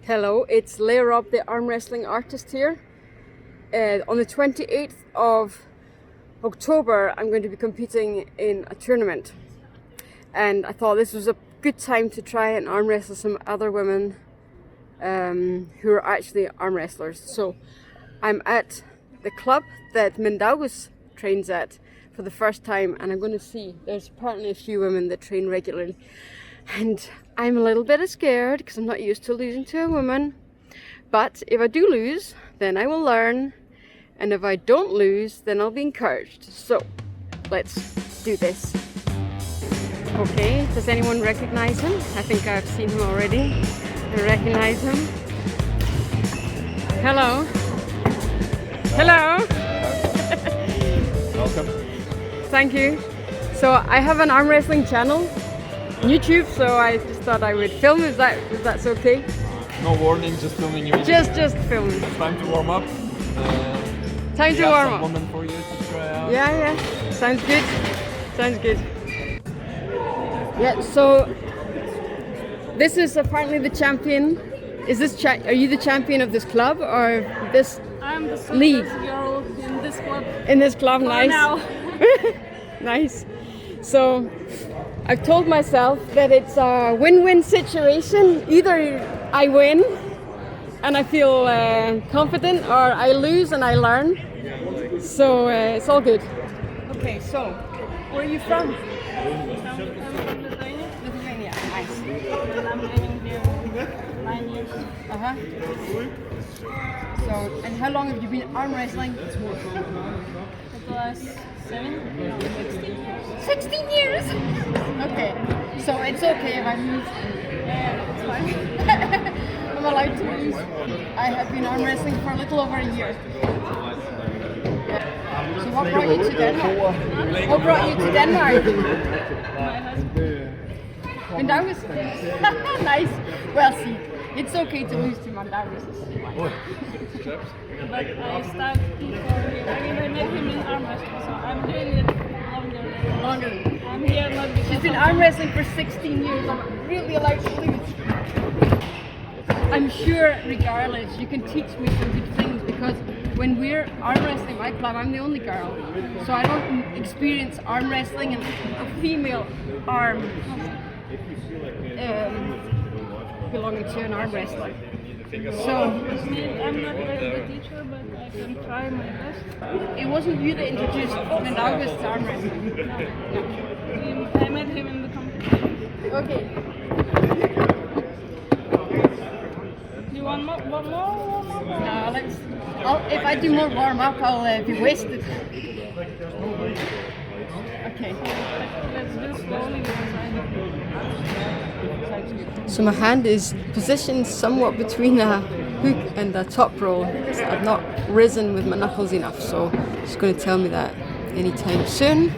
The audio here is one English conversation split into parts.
Hello, it's Leah Robb, the arm wrestling artist here. On the 28th of October, I'm going to be competing in a tournament. And I thought this was a good time to try and arm wrestle some other women who are actually arm wrestlers. So I'm at the club that Mindaugas trains at for the first time, and I'm going to see, there's apparently a few women that train regularly. And I'm a little bit scared because I'm not used to losing to a woman. But if I do lose, then I will learn. And if I don't lose, then I'll be encouraged. So, let's do this. Okay, does anyone recognize him? I think I've seen him already. I recognize him. Hello. Hello. Welcome. Thank you. So I have an arm wrestling channel on YouTube, so I just thought I would film if that's okay. No warning, just filming you. Just filming. Time to warm up. Time to warm up. Woman for you to try out. Yeah. Sounds good. Sounds good. Yeah. So this is apparently the champion. Is this are you the champion of this club or this I'm the league? Girl in this club. In this club, For nice. now. Nice. So I've told myself that it's a win-win situation. Either I win and I feel confident, or I lose and I learn. So it's all good. Okay, so where are you from? I'm from Lithuania. Lithuania. Nice. And I'm living here 9 years. So, and how long have you been arm wrestling? It was 16 years. Okay, so it's okay if I lose. it's fine. I'm allowed to lose. I have been arm wrestling for a little over a year. So what brought you to Denmark? What brought you to Denmark? My husband. Mindaugas? Nice. Well, see, it's okay to lose to Mindaugas. But I started before here. I met him in arm wrestling, so I'm doing it longer. Longer. I'm here not because She's been arm wrestling for 16 years. I'm really allowed to lose. I'm sure, regardless, you can teach me some good things, because when we're arm wrestling my club, I'm the only girl, so I don't experience arm wrestling and a female arm belonging to an arm wrestler. So I'm not a very good teacher, but I can try my best. it wasn't you that introduced Mindaugas to arm wrestling. No. I met him in the competition. Okay. You want more? One more? If I do more warm up, I'll be wasted. Okay. Let's do slowly because I have. So my hand is positioned somewhat between a hook and a top roll. So I've not risen with my knuckles enough, so she's going to tell me that anytime soon.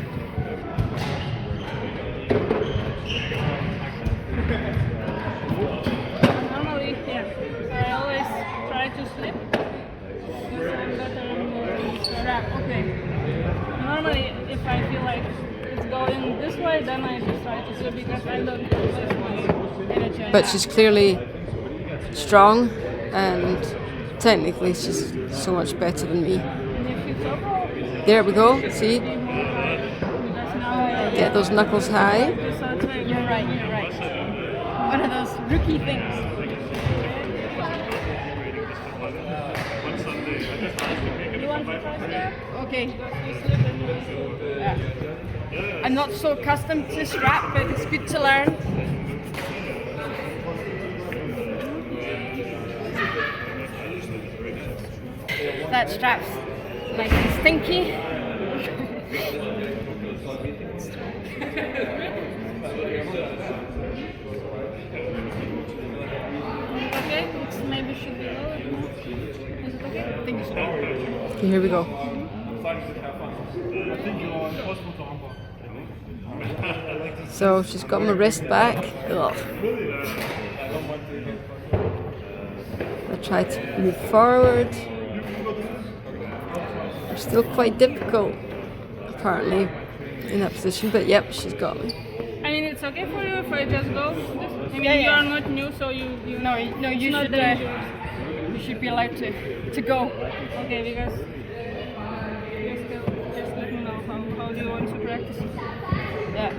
Normally, I always try to slip because I'm better in the wrap. Okay. Normally, if I feel like it's going this way, then I just try to slip because I don't waste my energy. But she's clearly strong, and technically she's so much better than me. And if you trouble, There we go, see? because now I Get those knuckles high. You're right. One of those rookie things. You want to try there? Okay. Because you slip and you Yeah. I'm not so accustomed to strap, but it's good to learn. That strap's nice and stinky. okay? It maybe should be lower. Is it okay? I think it's okay. Here we go. So she's got my wrist back. Ugh. I try to move forward. It's still quite difficult, apparently, in that position, but yep, she's got me. I mean, it's okay for you if I just go this way? I mean, Yeah, you yeah. are not new, so you No, it's you not should. dangerous. You should be allowed to go. Okay, because just let me know how do you want to practice. Yeah.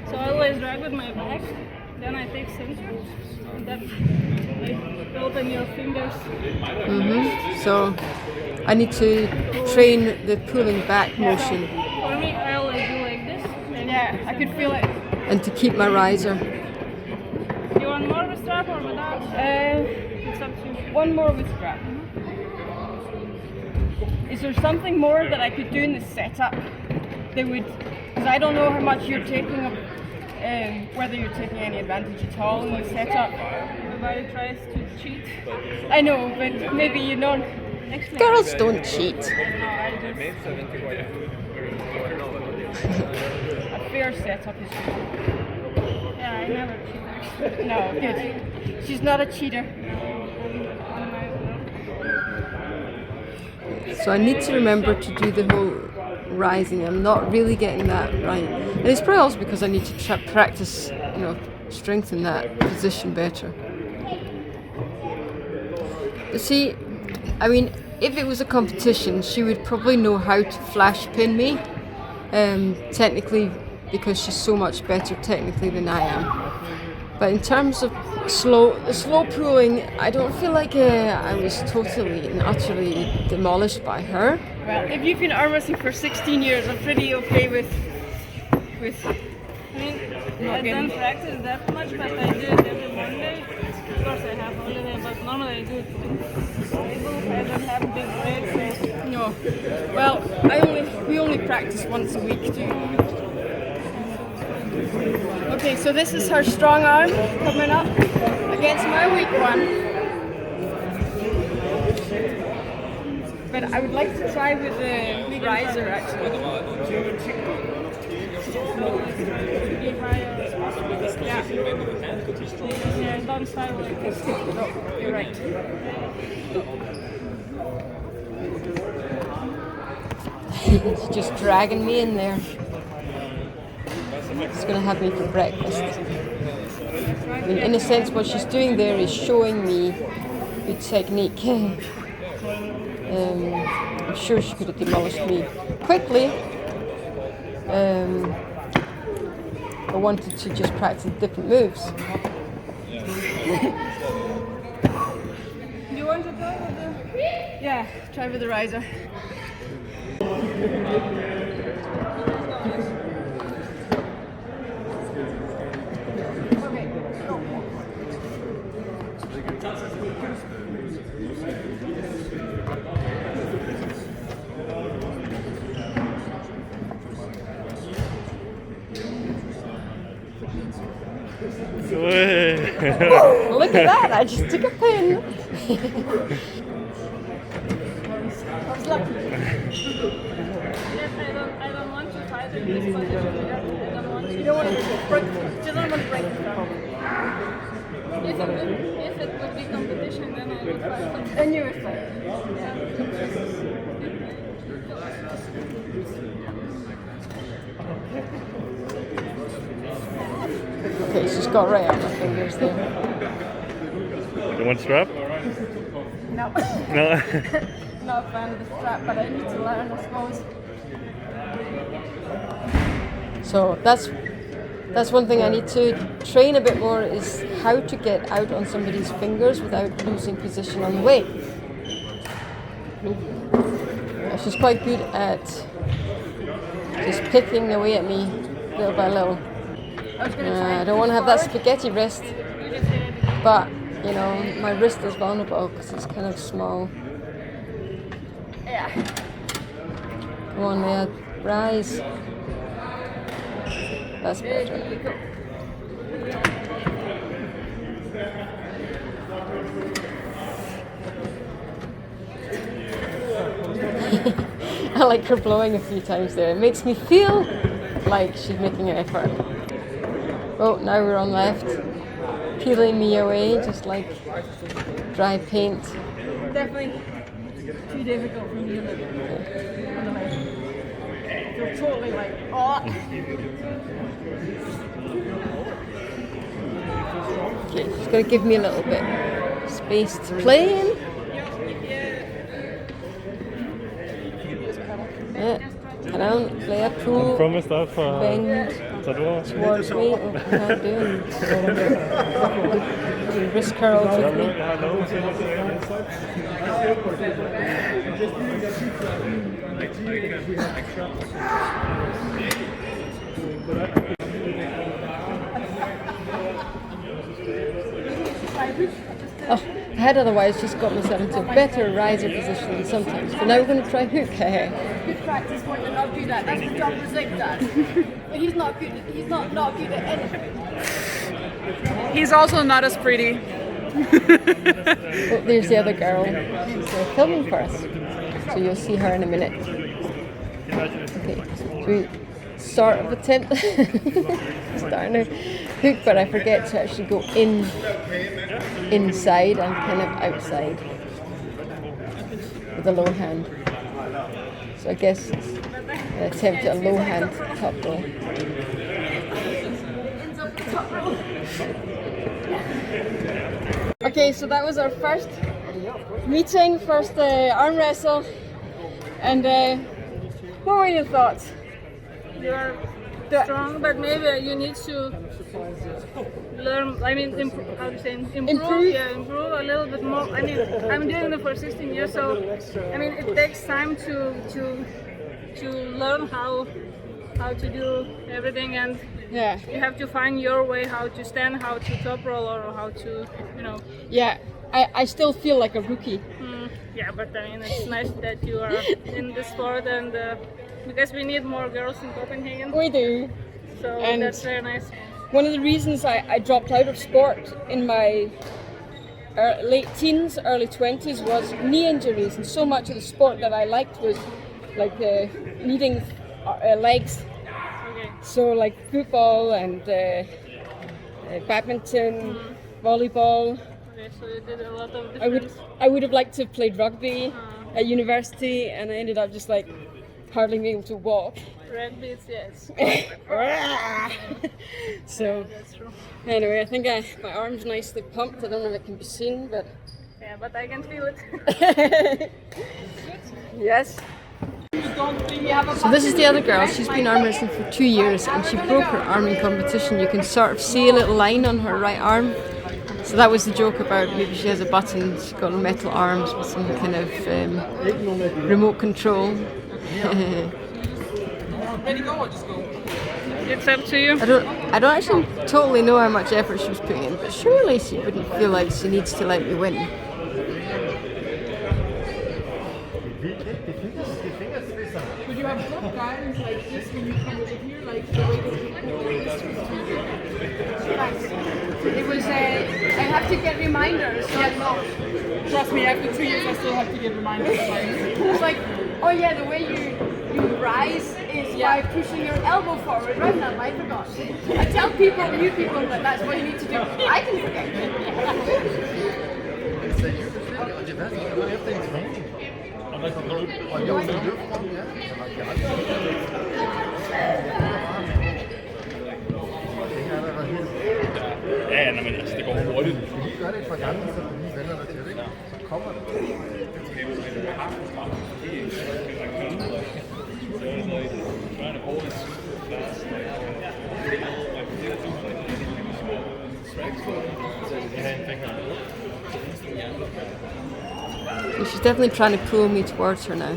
So I always drag with my back, then I take center, and then I open your fingers. So I need to train the pulling back motion For me, I always do like this. And Yeah, I could feel it. and to keep my riser. You want more with strap or without? It's up to you. One more with strap. Is there something more that I could do in the setup that would, because I don't know how much you're taking, whether you're taking any advantage at all in the setup. Everybody tries to cheat. I know, but maybe you don't. Actually, Girls don't cheat. no, I just A fair setup is good. yeah, I never cheat actually. No, good. She's not a cheater. So I need to remember to do the whole rising. I'm not really getting that right. And it's probably also because I need to practice, strengthen that position better. But see, I mean, if it was a competition, she would probably know how to flash pin me, technically, because she's so much better technically than I am. But in terms of slow pulling, I don't feel like I was totally and utterly demolished by her. Well, if you've been arm wrestling for 16 years, I'm pretty okay with. I mean, I don't practice that much, but I do it every Monday. Of course, I have holiday, but normally I do it stable. I don't have big breaks. So. No. Well, we only practice once a week too. Okay, so this is her strong arm coming up against my weak one. But I would like to try with the riser actually. Be higher. Yeah. Yeah, don't style like this. No, you're right. She's just dragging me in there. She's gonna have me for breakfast. I mean, in a sense, what she's doing there is showing me good technique. I'm sure she could have demolished me quickly. I wanted to just practice different moves. Do you want to try with the? Yeah, try with the riser. Look at that, I just took a pin. I was lucky. Yes, I don't want to fight in this position. I don't want to. You don't want to break, you don't want to break it down. If it would be competition, then I would fight. Then you would fight. Okay, she's got right on my fingers there. You want strap? No. No. Not a fan of the strap, but I need to learn, I suppose. So that's one thing I need to train a bit more, is how to get out on somebody's fingers without losing position on the weight. She's quite good at just picking away at me little by little. I don't want to have that spaghetti wrist, but my wrist is vulnerable because it's kind of small. Yeah. Come on, Mia, rise. That's better. I like her blowing a few times there. It makes me feel like she's making an effort. Oh, now we're on left. Peeling me away, just like dry paint. Definitely too difficult for me on the left. feel totally like, oh. Okay, she's going to give me a little bit of space to play in. Kan han flere på bænken towards me? How doing? Wrist curls with me. Oh, I had otherwise just got myself into a better riser position than sometimes. So now we're going to try hook. Good practice point to not do that. That's what John Brazil does. But he's not good. He's not good at anything. He's also not as pretty. Oh, there's the other girl. She's filming for us. So you'll see her in a minute. Okay, so we sort of attempt starting to hook, but I forget to actually go inside. I'm kind of outside with a low hand. So I guess it's an attempt at a low hand top roll. Okay, so that was our first meeting, first arm wrestle, and what were your thoughts? You're strong, but maybe you need to learn. I mean, how to say, improve. Yeah, improve a little bit more. I mean, I'm doing it for 16 years, so I mean, it takes time to learn how to do everything, and Yeah. you have to find your way, how to stand, how to top roll, or how to, you know. Yeah, I still feel like a rookie. Yeah, but I mean, it's nice that you are in the sport, and because we need more girls in Copenhagen. We do. So And that's very nice. one of the reasons I dropped out of sport in my late teens, early 20s was knee injuries, and so much of the sport that I liked was like needing legs. Okay. So like football and badminton, volleyball. Okay, so you did a lot of different. I would have liked to have played rugby at university, and I ended up just like hardly being able to walk. Rugby, yes. So That's true. anyway, I think my arm's nicely pumped. I don't know if it can be seen, but Yeah, but I can feel it. yes. So this is the other girl. She's been arm wrestling for 2 years, and she broke her arm in competition. You can sort of see a little line on her right arm. So that was the joke about maybe she has a button. She's got metal arms with some kind of remote control. It's up to you. I don't actually totally know how much effort she was putting in, but surely she wouldn't feel like she needs to let me win. Would you have good guidance like this when you come over here, like the way that It was I have to get reminders. Trust me, after 2 years I still have to get reminders. It's like, oh yeah, the way you rise is by pushing your elbow forward. Right now, I forgot. I tell new people that that's what you need to do. I can forget. Ja, men altså, det går hurtigt. Gør det et par gange, så du lige vender dig til det, ikke? Så kommer det. She's definitely trying to pull me towards her now.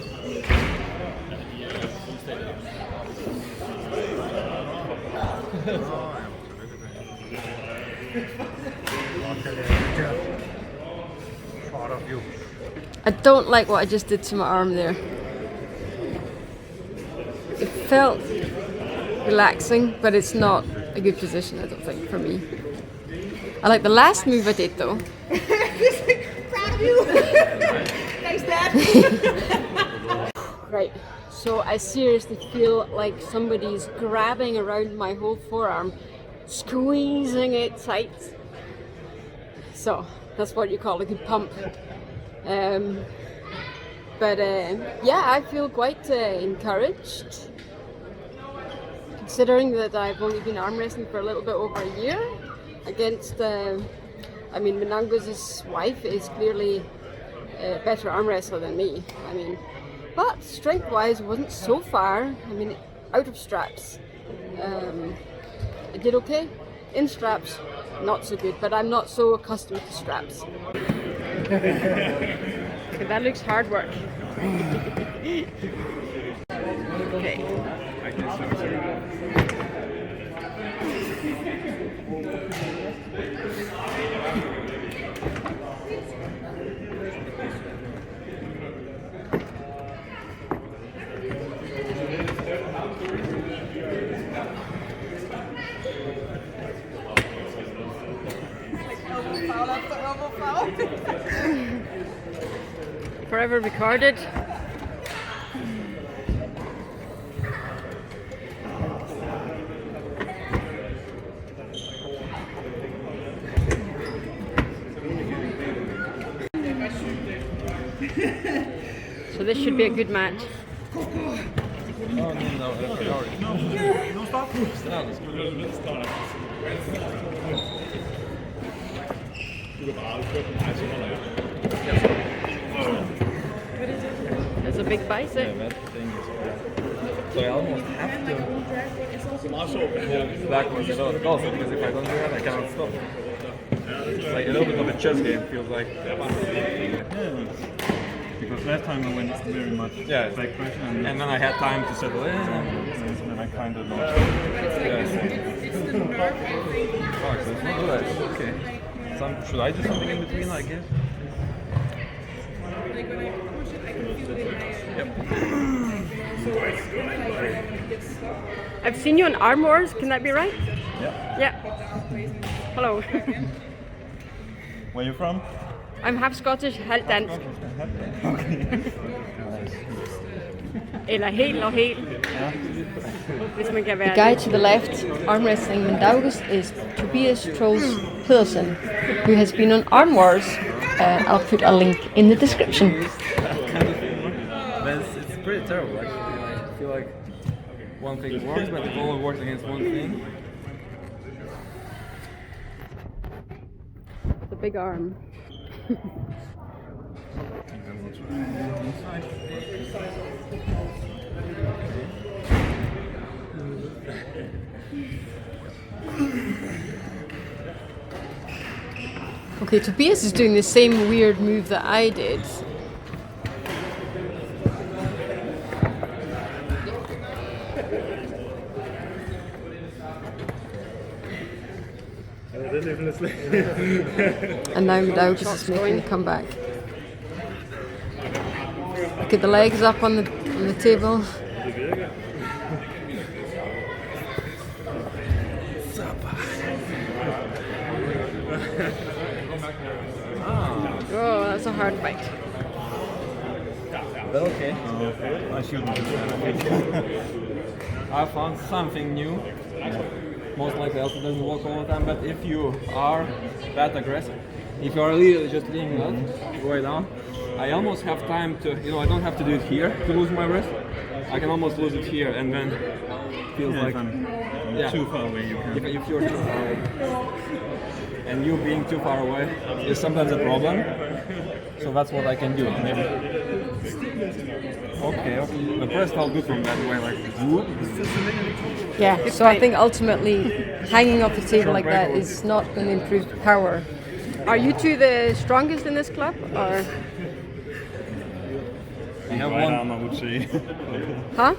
I don't like what I just did to my arm there. It felt relaxing, but it's not a good position, I don't think, for me. I like the last move I did though. Proud of you. Thanks, Dad. Right, so I seriously feel like somebody's grabbing around my whole forearm, squeezing it tight. So that's what you call a good pump. But yeah, I feel quite encouraged considering that I've only been arm wrestling for a little bit over a year against, I mean, Mindaugas' wife is clearly a better arm wrestler than me. I mean, but strength-wise, wasn't so far. I mean, out of straps, I did okay. In straps, not so good. But I'm not so accustomed to straps. Okay, that looks hard work. Okay. Forever recorded. So this should be a good match. There's a big bicep. Yeah, that thing is so I almost have to backwards a lot also, because if I don't do that, I cannot stop. It's like a little bit of a chess game, feels like. Because last time I went very much back pressure and then I had time to settle in, and then I kind of lost. Oh, so it's not good. Okay. Should I do something in between, I guess? Yep. I've seen you on Arm Wars, can that be right? Yeah. Yeah. Hello. Where are you from? I'm half Scottish, half dansk. Eller helt og helt. Hvis man kan være. The guy to the left, arm wrestling Mindaugas, is Tobias Troels Pedersen, who has been on Arm Wars. I'll put a link in the description. But it's pretty terrible, actually. Like, I feel like one thing works, but it only works against one thing. The big arm. Okay, Tobias is doing the same weird move that I did. And now Mindaugas is making a comeback. Look at the legs up on the table. Oh, that's a hard fight. Well, okay. I shouldn't. I found something new. Most likely also doesn't work all the time, but if you are that aggressive, if you are really just leaning out, way down, I almost have time to, I don't have to do it here to lose my wrist. I can almost lose it here, and then feels like too far away you can. If you're too far away. And you being too far away is sometimes a problem. So that's what I can do, maybe. Okay. The press felt good from that way, like whoop. Yeah, so I think ultimately hanging off the table like that is not going to improve power. Are you two the strongest in this club, or? We have right one arm, I would say. Huh?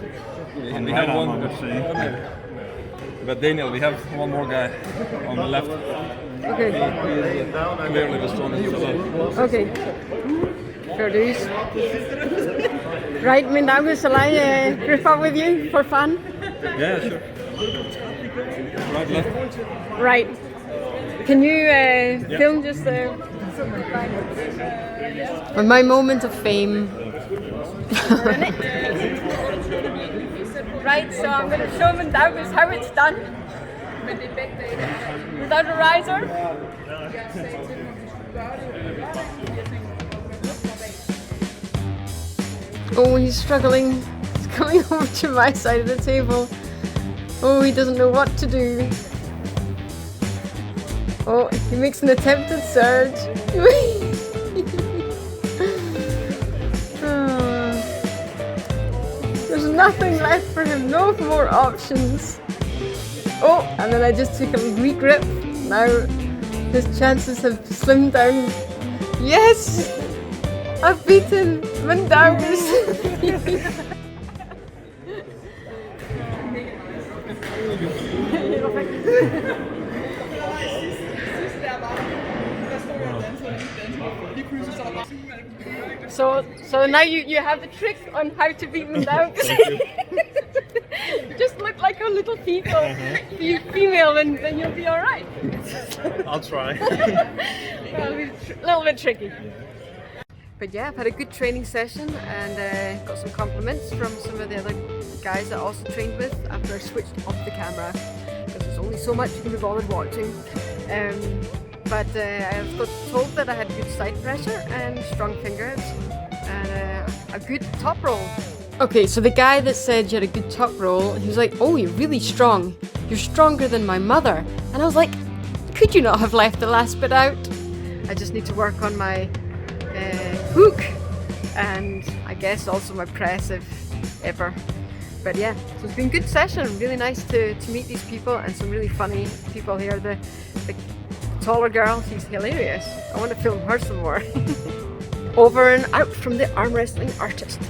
And we right have arm, one. I would say. Okay. But Daniel, we have one more guy on the left. Okay. He is clearly the strongest. Okay. Fair dues. Right, Mindaugas, shall I grip up with you for fun? Yeah, sure. Right, left. Right. Can you film just my moment of fame? Right, so I'm going to show Mindaugas how it's done. Without a riser. Oh, he's struggling. He's coming over to my side of the table. Oh, he doesn't know what to do. Oh, he makes an attempted surge. There's nothing left for him, no more options. Oh, and then I just took a re-grip. Now his chances have slimmed down. Yes! I've beaten Mindaugas. So now you have the trick on how to beat Mindaugas. Just look like a little female and then you'll be alright. I'll try. Well, a little bit tricky. But yeah, I've had a good training session and got some compliments from some of the other guys that I also trained with after I switched off the camera because there's only so much you can be bothered watching. But I was told that I had good side pressure and strong fingers and a good top roll. Okay, so the guy that said you had a good top roll, he was like, oh, you're really strong. You're stronger than my mother. And I was like, could you not have left the last bit out? I just need to work on my hook and I guess also my press if ever. But yeah, so it's been a good session. Really nice to meet these people and some really funny people here. The taller girl, she's hilarious. I want to film her some more. Over and out from the arm wrestling artist.